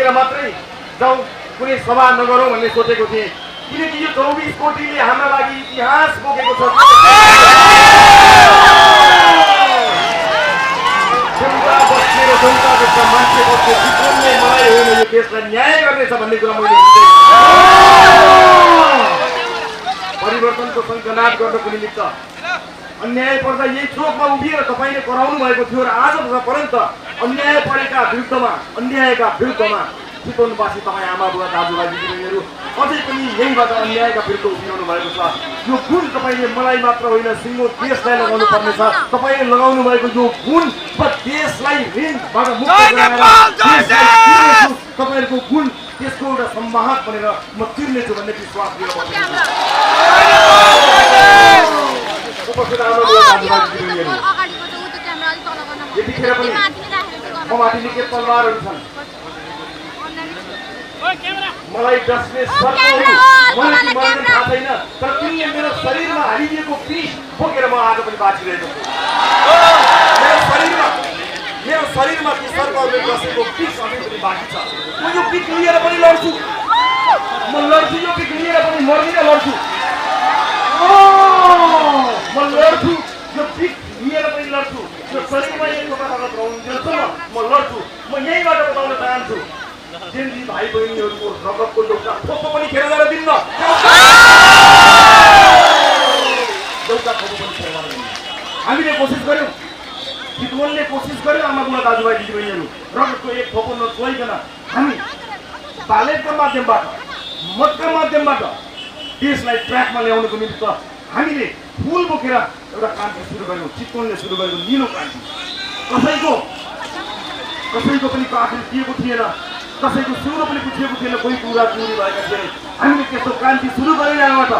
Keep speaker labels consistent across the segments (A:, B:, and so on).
A: बोकेर मात्रै जाउँ, कुनै सभा नगरौँ भन्ने सोचेको थिएँ, किनकि यो 24 कोटीले हाम्रा लागि इतिहास बोकेको छ। जनता बस्ने र जनता जस्ता मान्छे बस्ने चितवनले मलाई होइन यो देशलाई न्याय गर्नेछ भन्ने कुरा मैले परिवर्तनको सङ्कनाद गर्नको निमित्त अन्याय पर्दा यही चोकमा उभिएर तपाईँले कराउनु भएको थियो र आज पर्यन्त अन्याय परेका विरुद्धमा अन्यायका विरुद्धमा चितवनवासी तपाईँ आमा बुवा दाजुभाइ दिदीबहिनीहरू अझै पनि यहीँबाट अन्यायका विरुद्ध उभिरहनु भएको छ। यो गुण तपाईँले मलाई मात्र होइन सिङ्गो देशलाई लगाउनु पर्नेछ। तपाईँले लगाउनु भएको यो गुण देशलाई ऋणबाट मुक्त गराएर तपाईँहरूको गुण त्यसको एउटा संवाहक बनेर म तिर्नेछु भन्ने विश्वास लिएर उपस्थित आउनु यतिखेर पनि म माथि निकै तलवारहरू छन्। मलाई डस्ने सर्पहरू मलाई मर्ने थाहा छैन, तर तिनले मेरो शरीरमा हालिदिएको विष बोकेर म आज पनि बाँचिरहेको छु। मेरो शरीरमा ती सर्पहरूले डसेको विष अझै पनि बाँकी छ। म यो विष लिएर पनि लड्छु, म लड्छु, यो विष लिएर पनि मर्दिनँ, लड्छु, म लड्छु, यो विष लिएर पनि लड्छु। यो शरीरमा एक प्रकारको रहन्छ, म लड्छु। म यहीँबाट बताउन चाहन्छु जेनजी भाइ बहिनीहरूको रगतको एउटा थोपो पनि खेर जान दिन्न, एउटा थोपो पनि खेर जान दिन्न। हामीले कोसिस गर्यौँ, चितवनले कोसिस गर्यो, आमा बुवा दाजुभाइ दिदीबहिनीहरू रगतको एक थोपो नचोइकन हामी बालेटको माध्यमबाट मतका माध्यमबाट देशलाई ट्र्याकमा ल्याउनको निमित्त हामीले फुल बोकेर एउटा क्रान्ति सुरु गर्यौँ। चितवनले सुरु गरेको निलो क्रान्ति कसैको पनि काखले दिएको थिएन, कसैको सुरु पनि पुछेको थिएन, कोही कुरा चोरी भएका थिए। हामीले त्यस्तो क्रान्ति सुरु गरेर यहाँबाट,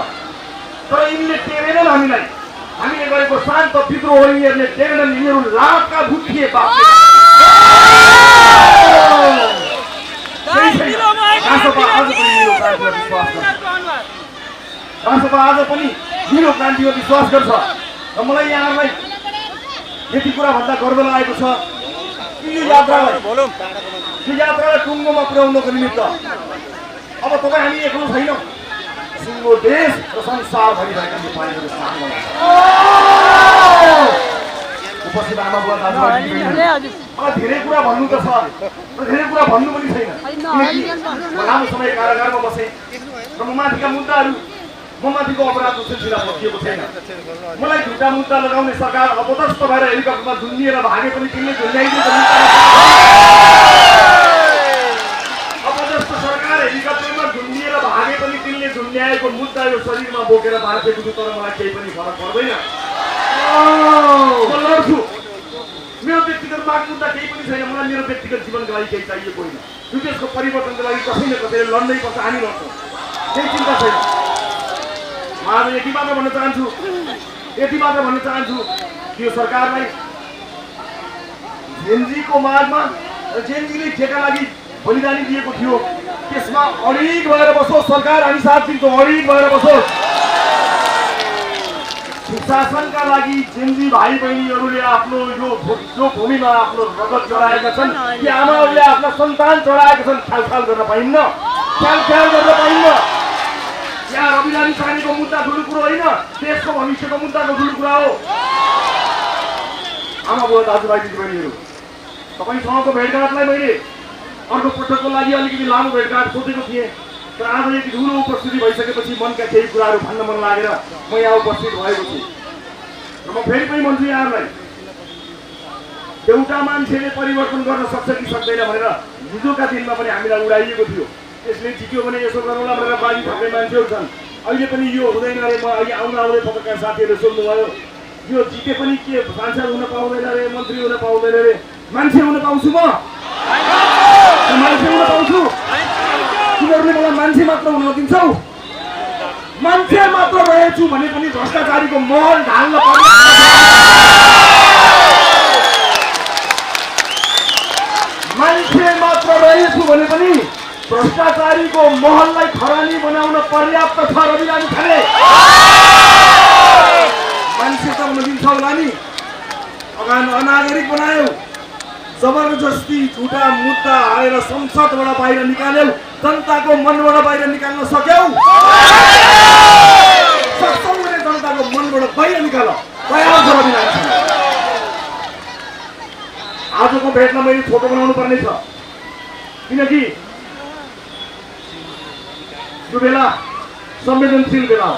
A: तर यिनले टेरेनन् हामीलाई। हामीले गरेको शान्त विद्रोह यिनीहरूले टेरेनन्। यिनीहरू लाखका भूत थिए। राष्ट्रपा आज पनि निलो क्रान्तिमा विश्वास गर्छ र मलाई यहाँहरूलाई यति कुरा भन्दा गर्व लागेको छ कि यो यात्रालाई टुङ्गोमा पुर्याउनको निमित्त अब तपाईँ हामी एक्लो छैनौँ, सिङ्गो देश र संसारभरि भएका नेपालीहरू उपस्थित आमा बुवा दाजुभाइ मलाई धेरै कुरा भन्नु त छ र धेरै कुरा भन्नु पनि छैन, किनकि म लामो समय कारागारमा बसेँ र म माथिका मुद्दाहरू माथिको अपराधको सिलसिला सकिएको छैन। मलाई झुटा मुद्दा लगाउने सरकार अपदस्थ भएर हेलिकप्टरमा झुन्डिएर भागे पनि तिनले झुन्ड्याइदिएको अपदस्थ सरकार हेलिकप्टरमा झुन्डिएर भागे पनि तिनले झुन्ड्याएको मुद्दा यो शरीरमा बोकेर बाँचेको छु, तर मलाई केही पनि फरक पर्दैन। म लड्छु, मेरो व्यक्तिगत माग मुद्दा केही पनि छैन। मलाई मेरो व्यक्तिगत जीवनको लागि केही चाहिएको होइन। यो देशको परिवर्तनको लागि कसै न कसैले लड्नै पर्छ, हामी लड्छौँ, केही चिन्ता छैन। आज यति मात्र भन्न चाहन्छु कि यो सरकारलाई जेनजीको मागमा जेनजीले जेका लागि बलिदानी दिएको थियो त्यसमा अडिग भएर बसोस्। सरकार हामी साथ दिन्छौँ, अडिग भएर बसोस्। सुशासनका लागि जेनजी भाइ बहिनीहरूले आफ्नो यो भूमिमा आफ्नो रगत चढाएका छन् कि आमाहरूले आफ्ना सन्तान चढाएका छन्। ख्याल गर्न पाइन्न, ख्याल गर्न पाइन्न। यहाँ रविलानी सानीको मुद्दा ठुलो कुरो होइन, देशको भविष्यको मुद्दाको ठुलो कुरा हो। आमा बुवा दाजुभाइ दिदीबहिनीहरू तपाईँसँगको भेटघाटलाई मैले अर्को पटकको लागि अलिकति लामो भेटघाट सोचेको थिएँ, तर आज यति ठुलो उपस्थिति भइसकेपछि मनका केही कुराहरू भन्न मन लागेर म यहाँ उपस्थित भएको छु। र म फेरि पनि भन्छु यहाँहरूलाई, एउटा मान्छेले परिवर्तन गर्न सक्छ कि सक्दैन भनेर हिजोका दिनमा पनि हामीलाई उडाइएको थियो। यसले जित्यो भने यसो गरौँला भनेर बाजी थाप्ने मान्छेहरू छन्। अहिले पनि यो हुँदैन अरे, म अहिले आउँदै पत्रकार साथीहरूले सोध्नुभयो यो जिते पनि के सांसद हुन पाउँदैन अरे, मन्त्री हुन पाउँदैन अरे। मान्छे हुन पाउँछु, म मान्छे हुन पाउँछु। तिमीहरूले मलाई मान्छे मात्र हुन दिन्छौ? मान्छे मात्र रहेछु भने पनि भ्रष्टाचारीको महल ढाल्न पर्ने, मान्छे मात्र रहेछु भने पनि भ्रष्टाचारीको महललाई खरानी बनाउन पर्याप्त छ। रविलानी खाले मान्छे त हुन दिन्छ होला नि, अनागरिक बनायो, जबरजस्ती झुटा मुद्दा हालेर संसदबाट बाहिर निकाल्यौ, जनताको मनबाट बाहिर निकाल्न सक्यौ? सक्छौ भने जनताको मनबाट बाहिर निकाल। आजको भेटमा मैले छोटो बनाउनु पर्ने छ, किनकि यो बेला संवेदनशील बेला हो,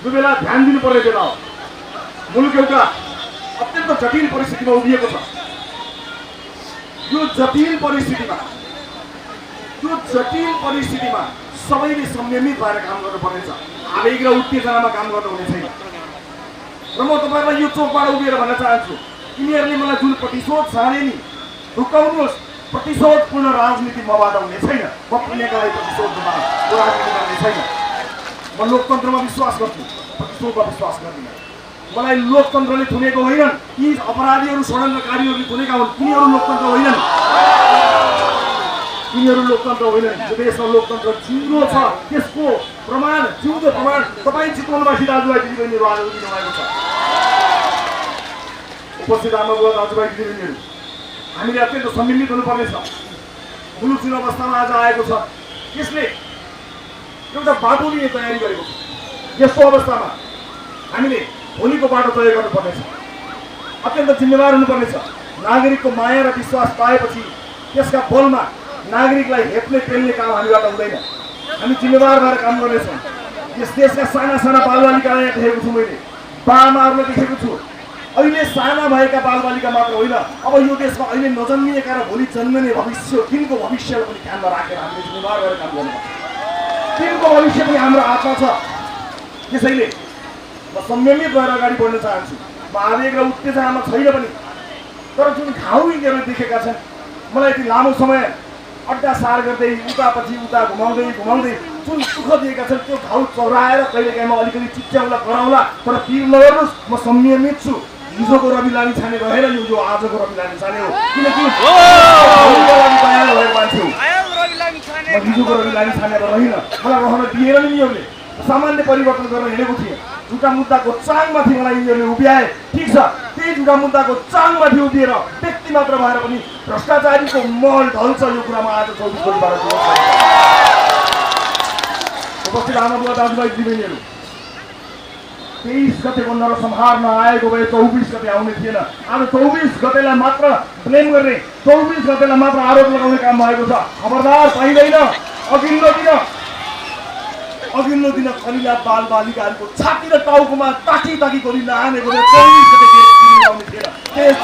A: यो बेला ध्यान दिनुपर्ने बेला हो। मुलुक एउटा अत्यन्त जटिल परिस्थितिमा उभिएको छ। यो जटिल परिस्थितिमा सबैले संयमित भएर काम गर्नुपर्नेछ। आवेग र उत्तेजनामा काम गर्नु हुने छैन। र म तपाईँलाई यो चोकबाट उभिएर भन्न चाहन्छु, यिनीहरूले मलाई जुन प्रतिशोध चाहे नि रुकाउनुहोस्। प्रतिशोधपूर्ण राजनीति मबाट हुने छैन। म पुण्यका लागि प्रतिशोधमा राजनीति गर्ने छैन। म लोकतन्त्रमा विश्वास गर्छु, प्रतिशोधमा विश्वास गर्दिनँ। मलाई लोकतन्त्रले थुनेको होइनन्, यी अपराधीहरू षड्यन्त्रकारीहरूले थुनेका हुन्। तिनीहरू लोकतन्त्र होइनन्, तिनीहरू लोकतन्त्र होइनन्। यो देशमा लोकतन्त्र जिउँदो छ, त्यसको प्रमाण, जिउँदो प्रमाण तपाईँ चितवनवासी दाजुभाइ दिदीबहिनीहरू आज दिनुभएको छ। उपस्थित आमाबुवा दाजुभाइ दिदीबहिनीहरू, हामीले अत्यन्त संयमित हुनुपर्नेछ। मुलुक जुन अवस्थामा आज आएको छ, यसले एउटा बाटो लिने तयारी गरेको छ। यस्तो अवस्थामा हामीले भोलिको बाटो तय गर्नुपर्नेछ। अत्यन्त जिम्मेवार हुनुपर्नेछ। नागरिकको माया र विश्वास पाएपछि त्यसका बलमा नागरिकलाई हेप्ने पेल्ने काम हामीबाट हुँदैन। हामी जिम्मेवार भएर काम गर्नेछौँ। यस देशका साना साना बालबालिकालाई यहाँ देखेको छु मैले, बाआमाहरूलाई देखेको छु। अहिले साना भएका बालबालिका मात्र होइन, अब यो देशमा अहिले नजन्मिएका र भोलि जन्मिने भविष्य, तिनको भविष्यलाई पनि ध्यानमा राखेर हामीले जिम्मेवार भएर काम गर्नुपर्छ। तिनको भविष्य पनि हाम्रो हातमा छ। त्यसैले म संयमित भएर अगाडि बढ्न चाहन्छु। म आवेग र उत्तेजनामा छैन पनि, तर जुन घाउ यिनीहरूले देखेका छन्, मलाई यति लामो समय अड्डा सार गर्दै उतापछि उता घुमाउँदै जुन सुख दिएका छन्, त्यो घाउ चौराएर कहिलेकाहीँ म अलिकति चिच्याउला गराउँला, तर पिर नगर्नुहोस्। म संयमित छु। हिजोको रवि लामी छाने रहेर यो आजको रवि लामी छाने हो, किनकि मान्छे म हिजोको रवि लामी छानेर रहेन। मलाई रहन दिएर नि यिनीहरूले सामान्य परिवर्तन गर्न हिँडेको थिएँ। झुटा मुद्दाको चाङमाथि मलाई यिनीहरूले उभ्याए, ठिक छ। त्यही झुटा मुद्दाको चाङमाथि उभिएर व्यक्ति मात्र भएर पनि भ्रष्टाचारीको महल ढल्छ, यो कुरामा आज 24 गतिबाट उपस्थित आमाबुवा दाजुभाइ दिदीबहिनीहरू, 23 गतेको नरसंहार नआएको भए 24 गते आउने थिएन। आज 24 गतेलाई मात्र ब्लेम गर्ने, 24 गतेलाई मात्र आरोप लगाउने काम भएको छ। खबरदार, पाइँदैन। अघिल्लो दिन खनिला बालबालिकाहरूको छाती र टाउकोमा ताकी गरी नहानेको भए 24 गते आउने थिएन। त्यस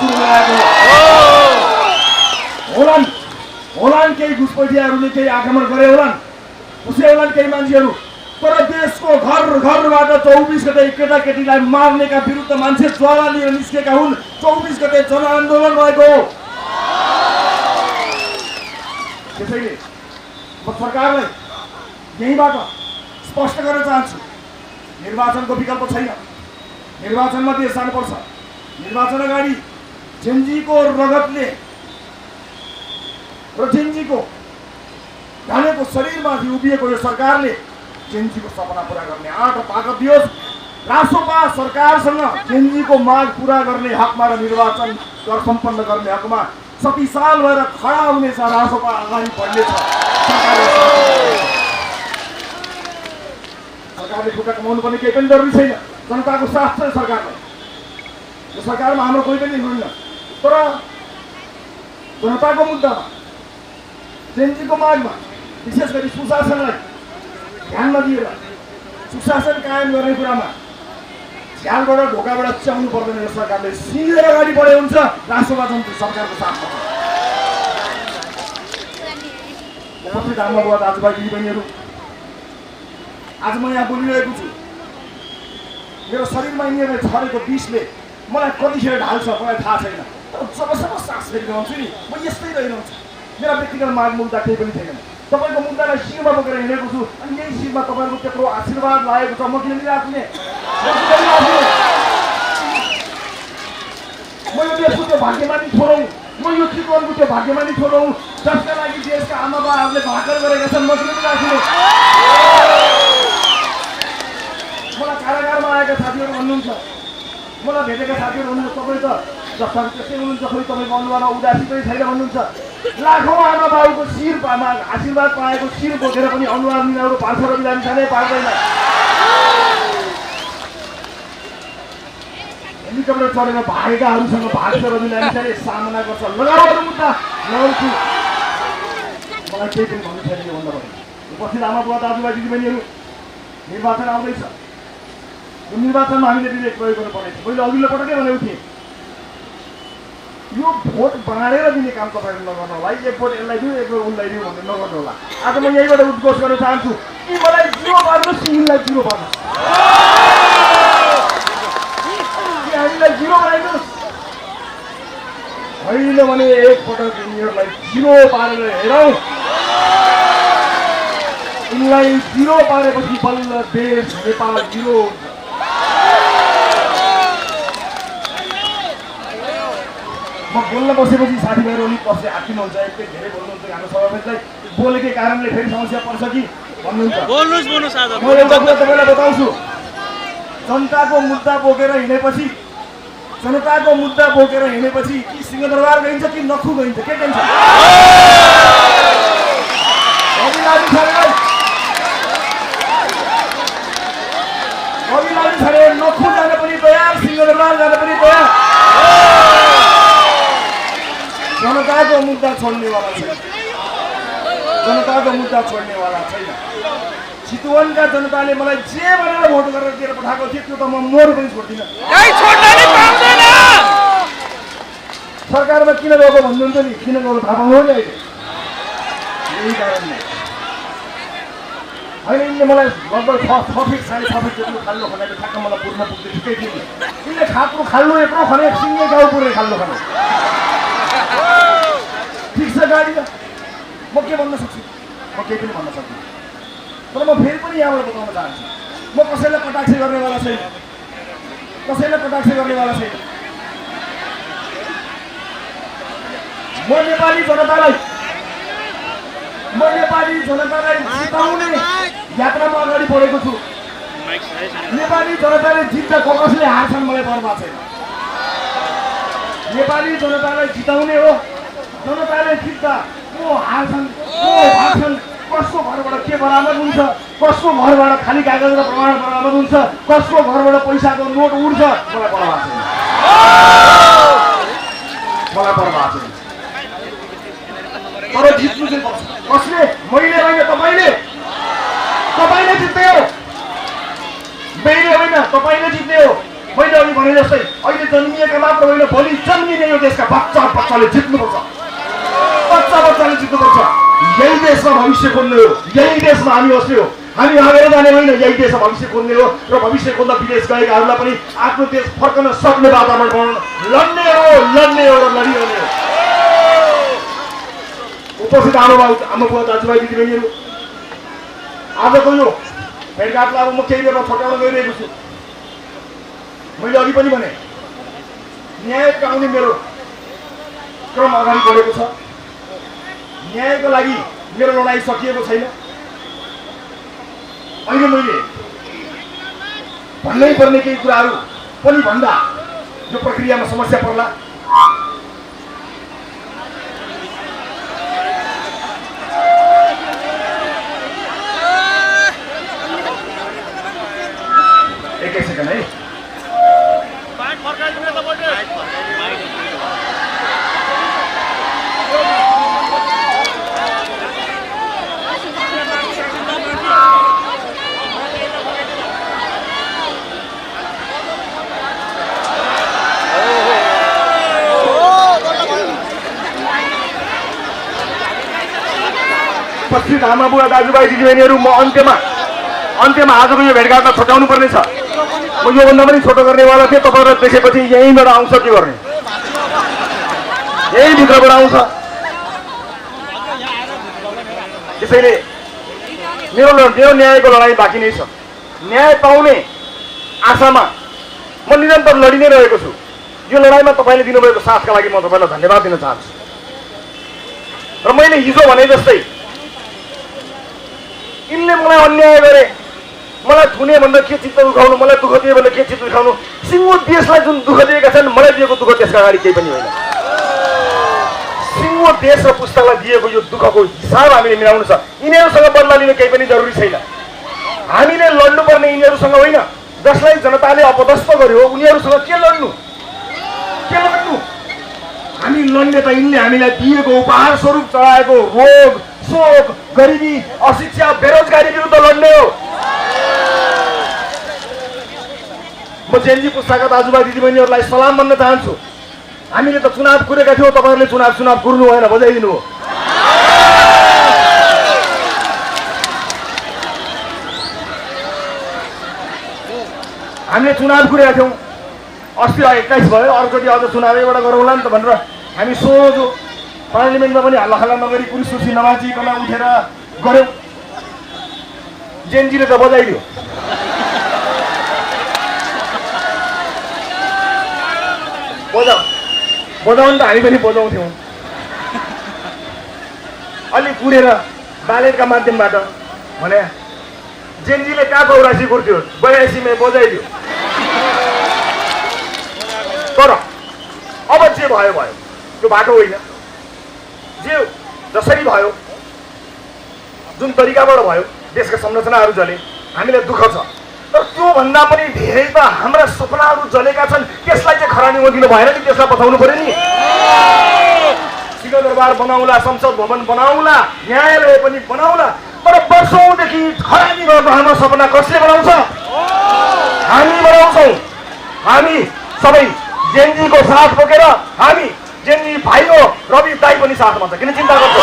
A: होलान् केही घुसपैठियाहरूले केही आक्रमण गरे होलान्, खुसी होलान् केही मान्छेहरू, तर देशको घरबाट 24 गते केटाकेटीलाई मार्नेका विरुद्ध मान्छे ज्वाला लिएर निस्केका हुन्। 24 गते जनआन्दोलन भएको हो। त्यसैले म सरकारलाई यहीँबाट स्पष्ट गर्न चाहन्छु, निर्वाचनको विकल्प छैन। निर्वाचनमा देश जानुपर्छ। निर्वाचन अगाडि जेनजीको रगतले र जेनजीको ढलेको शरीरमाथि उभिएको यो सरकारले जेनजीको सपना पुरा गर्ने आँट र ताकत दियोस्। रासोपा सरकारसँग जेनजीको माग पुरा गर्ने हकमा र निर्वाचन सम्पन्न गर्ने हकमा शक्तिशाल भएर खडा हुनेछ। रासोपा अगाडि बढ्नेछ। सरकारले खुट्टा कमाउनु पर्ने केही पनि जरुरी छैन। जनताको साथ छ सरकारलाई। यो सरकारमा हाम्रो कोही पनि हुन्न, तर जनताको मुद्दामा, जेनजीको मागमा, विशेष गरी सुशासनलाई ध्यानमा दिएर सुशासन कायम गर्ने कुरामा झ्यालबाट ढोकाबाट च्याउनु पर्दैन। यो सरकारले सिधै अगाडि बढे हुन्छ। राष्ट्रवा जनता सरकारको साथमा उपस्थित आमाबुवा दाजुभाइ दिदीबहिनीहरू, आज म यहाँ बोलिरहेको छु। मेरो शरीरमा यिनीहरूले छरेको विषले मलाई कतिखेर ढाल्छ मलाई थाहा छैन, तर जबसम्म सास फेरिरहन्छु नि म यस्तै रहिरहन्छु। मेरा व्यक्तिगत माग मुद्दा केही पनि छैन। तपाईँको मुद्दालाई शिरमा बोकेर हिँडेको छु, अनि यही शिरमा तपाईँहरूको त्यत्रो आशीर्वाद लागेको छ। म किन लिइराख्ने? म यो देशको त्यो भाग्यमानी छोडौँ, म यो चितवनको त्यो भाग्यमानी छोडौँ जसका लागि देशका आमाबाहरूले भाकर गरेका छन्। म किन लिइराख्ने? मलाई कारागारमा आएका साथीहरू भन्नुहुन्छ, मलाई भेटेका साथीहरू भन्नुहुन्छ, तपाईँ त जसरी त्यसै हुनुहुन्छ खोइ तपाईँको अनुहारमा उदासी पनि छैन भन्नुहुन्छ लाखौँ आमा बाबुको शिरमा आशीर्वाद पाएको शिर बोकेर पनि अनुहार निराउरो पार्छ र बिरामी छाने पार्दैन हेलिकप्टर चढेर भागेकाहरूसँग भाग्छ र बिरामी छाने सामना गर्छ लगाउनु मुद्दा लगाउँछु मलाई केही पनि भन्नु छैन योभन्दा बढी उपस्थित आमा बुवा दाजुभाइ दिदीबहिनीहरू निर्वाचन आउँदैछ यो निर्वाचनमा हामीले विवेक प्रयोग गर्नुपर्नेछ मैले अघिल्लो पटकै भनेको थिएँ यो भोट बाँडेर दिने काम तपाईँहरू नगर्नु होला एक भोट यसलाई दिउँ एक भोट उनलाई दिउँ भनेर नगर्नु होला आज म यहीँबाट उद्घोष गर्न चाहन्छु कि मलाई 0 पार्नुहोस् कि यिनलाई 0 पार्नुहोस् कि हामीलाई 0 बनाइदिनुहोस् होइन भने एकपटक यिनीहरूलाई 0 पारेर हेरौँ यिनलाई 0 पारेपछि बल्ल देश नेपाल 0 हुन्छ म बोल्न बसेपछि साथीभाइहरू अलिक पछि हात्तिनुहुन्छ एककै धेरै बोल्नुहुन्छ हाम्रो सभापतिलाई बोलेकै कारणले फेरि समस्या पर्छ कि भन्नुहुन्छ म एउटा कुरा तपाईँलाई बताउँछु जनताको मुद्दा बोकेर हिँडेपछि कि सिंहदरबार गइन्छ कि नखु गइन्छ के टेन्सन अभिलाषी छरे नखु जान पनि तयार सिंहदरबार जान पनि तयार जनताको मुद्दा छोड्नेवाला छैन चितवनका जनताले मलाई जे भनेर भोट गरेर दिएर पठाएको थियो त्यो त म मोर पनि छोड्दिनँ सरकारमा किन गएको भन्नुहुन्छ नि किन गएको थाहा पाउनु नि अहिले यही कारणले होइन यिनले मलाई लगभग 6 फिट 6.5 फिट जति खाल्लो खनाएको ठ्याक्क मलाई पुग्न पुग्दै ठिकै थियो नि यिनले खाएको खाल्लो यत्रो खने सिङ्गै गाउँ पुर्ने खाल्लो खने ठिक छ गाडी त म के भन्न सक्छु म केही पनि भन्न सक्दिनँ तर म फेरि पनि यहाँबाट बताउन चाहन्छु म कसैलाई कटाक्ष गर्नेवाला छैन म नेपाली जनतालाई जिताउने यात्रामा अगाडि बढेको छु नेपाली जनताले जित्छ कसले हार्छन् मलाई पर्वा छैन नेपाली जनतालाई जिताउने हो जनताले जित्दा को हार्छन् को भाग्छन् कसको घरबाट के बरामद हुन्छ कसको घरबाट खाली कागज र प्रमाण बरामद हुन्छ कसको घरबाट पैसाको नोट उड्छ मलाई पर्वा छैन तर जित्नु चाहिँ पर्छ कसले मैले होइन तपाईँले जित्ने हो मैले होइन तपाईँले जित्ने हो मैले अघि भने जस्तै अहिले जन्मिएका मात्र होइन भोलि जन्मिने यो देशका बच्चाले जित्नुपर्छ यही देशमा भविष्य खोज्ने हो यही देशमा हामी बस्ने हो हामी भागेर जाने होइन यही देशमा भविष्य खोज्ने हो र भविष्य खोज्दा विदेश गएकाहरूलाई पनि आफ्नो देश फर्कन सक्ने वातावरण बनाउन लड्ने हो र लडिरहने हो उपस्थित आमा बुवा दाजुभाइ दिदीबहिनीहरू आजको यो भेटघाटलाई अब म केही बेरमा छटाउन गइरहेको छु मैले अघि पनि भने न्याय पाउने मेरो क्रम अगाडि बढेको छ न्यायको लागि मेरो लडाइँ सकिएको छैन अहिले मैले भन्नै पर्ने केही कुराहरू पनि भन्दा यो प्रक्रियामा समस्या पर्ला एकै सेकेन्ड है उपस्थित आमा बुवा दाजुभाइ दिदीबहिनीहरू म अन्त्यमा आजको यो भेटघाटमा छटाउनु पर्ने छ म योभन्दा पनि छोटो गर्नेवाला थिएँ तपाईँहरूलाई देखेपछि यहीँबाट आउँछ के गर्ने यही भित्रबाट आउँछ त्यसैले मेरो न्यायको लडाइँ बाँकी नै छ न्याय पाउने आशामा म निरन्तर लडि नै रहेको छु यो लडाइँमा तपाईँले दिनुभएको साथका लागि म तपाईँलाई धन्यवाद दिन चाहन्छु र मैले हिजो भने जस्तै यिनले मलाई अन्याय गरे मलाई थुने भनेर के चित्त दुखाउनु, मलाई दुःख दिए भनेर के चित्त दुखाउनु। सिङ्गो देशलाई जुन दुःख दिएका छन्, मलाई दिएको दुःख त्यसका अगाडि केही पनि होइन। सिङ्गो देश र पुस्तालाई दिएको यो दुःखको हिसाब हामीले मिलाउनु छ। यिनीहरूसँग बदला लिनु केही पनि जरुरी छैन। हामीले लड्नुपर्ने यिनीहरूसँग होइन, जसलाई जनताले अपदस्थ गर्यो उनीहरूसँग के लड्नु, के लड्नु? हामी लड्ने त यिनले हामीलाई दिएको उपहार स्वरूप चढाएको रोग, शोक, गरिबी, अशिक्षा, बेरोजगारी विरुद्ध लड्ने हो। म जेनजी पुस्ताका दाजुभाइ दिदीबहिनीहरूलाई सलाम भन्न चाहन्छु। हामीले त चुनाव कुरेका थियौँ, तपाईँहरूले चुनाव कुर्नु भएन, बजाइदिनु हो। हामीले चुनाव कुरेका थियौँ, अस्ति 21 भयो, अर्कोचोटि अझ चुनावैबाट गरौँला नि त भनेर हामी सोझो पार्लिमेन्टमा पनि हल्लाखल्ला नगरी पुलिस सुर्सी नबाचिकन उठेर गऱ्यौँ। जेनजीले त बजाइदियो। बजाउनु त हामी पनि बजाउँथ्यौँ। अलि कुरेर ब्यालेटका माध्यमबाट भने जेनजीले कहाँ चौरासी कुर्थ्यो, 82 मा बजाइदियो। तर अब जे भयो भयो, त्यो बाटो होइन। जे जसरी भयो, जुन तरिकाबाट भयो, देशका संरचनाहरू जले, हामीलाई दुःख छ। तर त्योभन्दा पनि धेरै त हाम्रा सपनाहरू जलेका छन्, त्यसलाई चाहिँ खरानीमा दिनु भएन नि, त्यसलाई बचाउनु पर्यो नि। सिंहदरबार बनाउला, संसद भवन बनाउला, न्यायालय पनि बनाउला, तर वर्षौँदेखि खरानी गर्नु हाम्रो सपना कसले बनाउँछ? हामी बनाउँछौँ। हामी सबै जेनजीको साथ बोकेर, हामी जेनजी भाइ हो, रवि दाइ पनि साथमा छ, किन चिन्ता गर्छ?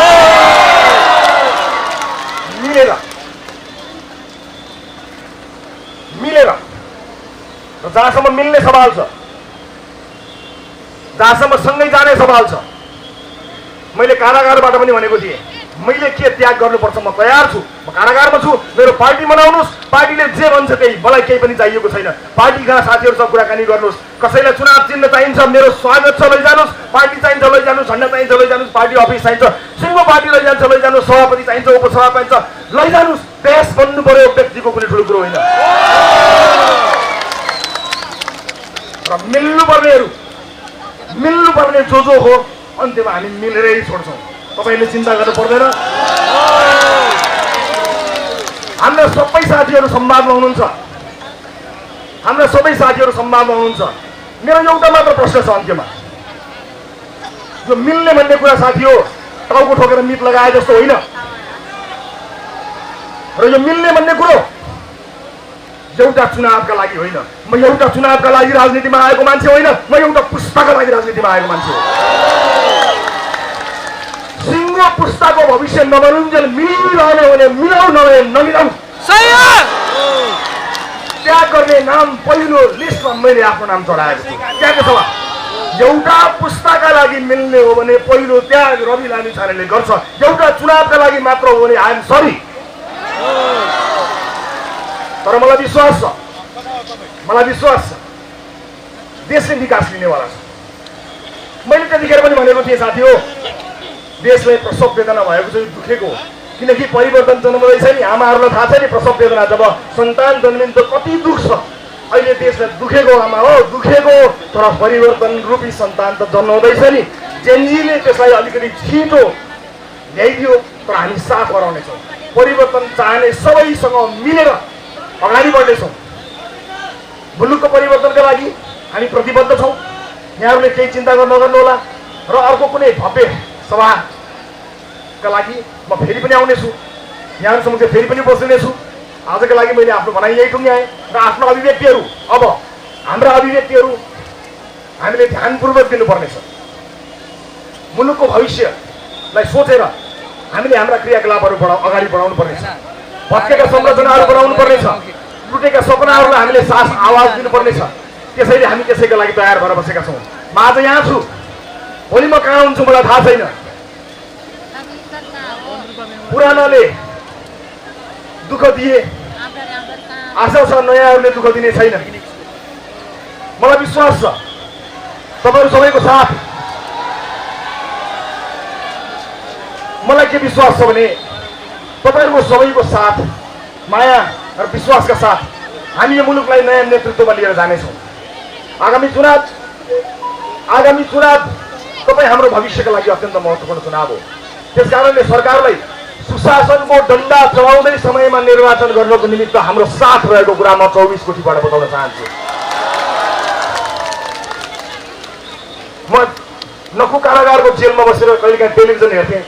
A: मिलेर र जहाँसम्म मिल्ने सवाल छ, जहाँसम्म सँगै जाने सवाल छ। मैले कारागारबाट पनि भनेको थिएँ, मैले के त्याग गर्नुपर्छ म तयार छु। म कारागारमा छु, मेरो पार्टी बनाउनुहोस्, पार्टीले जे भन्छ त्यही, मलाई केही पनि चाहिएको छैन। पार्टीका साथीहरूसँग कुराकानी गर्नुहोस्। कसैलाई चुनाव चिन्ह चाहिन्छ, मेरो स्वागत छ, लैजानुहोस्। पार्टी चाहिन्छ, लैजानुहोस्। झन्डा चाहिन्छ, लैजानुहोस्। पार्टी अफिस चाहिन्छ, सिङ्गो पार्टी लैजान्छ, लैजानुहोस्। सभापति चाहिन्छ, उपसभापति चाहिन्छ, लैजानुहोस्। देश बन्नु पर्यो, व्यक्तिको कुनै ठुलो कुरो होइन। र मिल्नुपर्ने जो हो, अन्त्यमा हामी मिलेरै छोड्छौँ। तपाईँले चिन्ता गर्नु पर्दैन। हाम्रा सबै साथीहरू संवादमा हुनुहुन्छ, हाम्रा सबै साथीहरू संवादमा हुनुहुन्छ। मेरो एउटा मात्र प्रश्न छ अन्त्यमा, यो मिल्ने भन्ने कुरा साथी हो, टाउको ठोकेर मित लगाए जस्तो होइन। र यो मिल्ने भन्ने कुरो एउटा चुनावका लागि होइन। म एउटा चुनावका लागि राजनीतिमा आएको मान्छे होइन, म एउटा पुस्ताका लागि राजनीतिमा आएको मान्छे हो। सिङ्गो पुस्ताको भविष्य नबनुन्जेल मिलिरहने हो भने मिलाउ, नभए नमिलाउ। त्याग गर्ने नाम पहिलो लिस्टमा मैले आफ्नो नाम चढाएको छु। त्यहाँको सभा एउटा पुस्ताका लागि मिल्ने हो भने पहिलो त्याग रवि लामिछानेले गर्छ। एउटा चुनावका लागि मात्र हो भने आई एम सरी। तर मलाई विश्वास छ देशले विकास लिनेवाला छ। मैले त्यतिखेर पनि भनेको थिएँ साथी हो, देशलाई प्रसव वेदना भएको चाहिँ दुखेको हो। किनकि परिवर्तन जन्मदैछ नि, आमाहरूलाई थाहा छ नि प्रसव वेदना जब सन्तान जन्मिन्छ कति दुख छ। अहिले देशलाई दुखेको आमा हो, दुखेको, तर परिवर्तन रूपी सन्तान त जन्माउँदैछ नि। जेनजीले त्यसलाई अलिकति छिटो ल्याइदियो, तर हामी साथ गराउनेछौँ। परिवर्तन चाहने सबैसँग मिलेर अगाडि बढ्नेछौँ। मुलुकको परिवर्तनका लागि हामी प्रतिबद्ध छौँ। यहाँहरूले केही चिन्ता नगर्नुहोला। र अर्को कुनै भव्य सभाका लागि म फेरि पनि आउनेछु, यहाँहरूसँग चाहिँ फेरि पनि बस्नेछु। आजका लागि मैले आफ्नो भनाइ यही टुङ्ग्याएँ र आफ्नो अभिव्यक्तिहरू, अब हाम्रा अभिव्यक्तिहरू हामीले ध्यानपूर्वक दिनुपर्नेछ। मुलुकको भविष्यलाई सोचेर हामीले हाम्रा क्रियाकलापहरू अगाडि बढाउनु पर्नेछ। भत्केका संरचनाहरू बनाउनु पर्नेछ। टुटेका सपनाहरूलाई हामीले सास आवाज दिनुपर्नेछ। त्यसैले हामी त्यसैका लागि तयार भएर बसेका छौँ। म आज यहाँ छु, भोलि म कहाँ हुन्छु मलाई थाहा छैन। पुरानाले दुःख दिए, आशा छ नयाँहरूले दुःख दिने छैन। मलाई विश्वास छ तपाईँहरू सबैको साथ। मलाई के विश्वास छ भने तपाईँहरूको सबैको साथ, माया, र विश्वासका साथ हामी यो मुलुकलाई नयाँ नेतृत्वमा लिएर जानेछौँ। आगामी चुनाव तपाईँ हाम्रो भविष्यका लागि अत्यन्त महत्त्वपूर्ण चुनाव हो। त्यसकारणले सरकारलाई सुशासनको डन्डा चलाउँदै समयमा निर्वाचन गर्नको निमित्त हाम्रो साथ रहेको कुरा म 24 कोटीबाट बताउन चाहन्छु। म नखु कारागारको जेलमा बसेर कहिलेकाहीँ टेलिभिजन हेर्थेँ।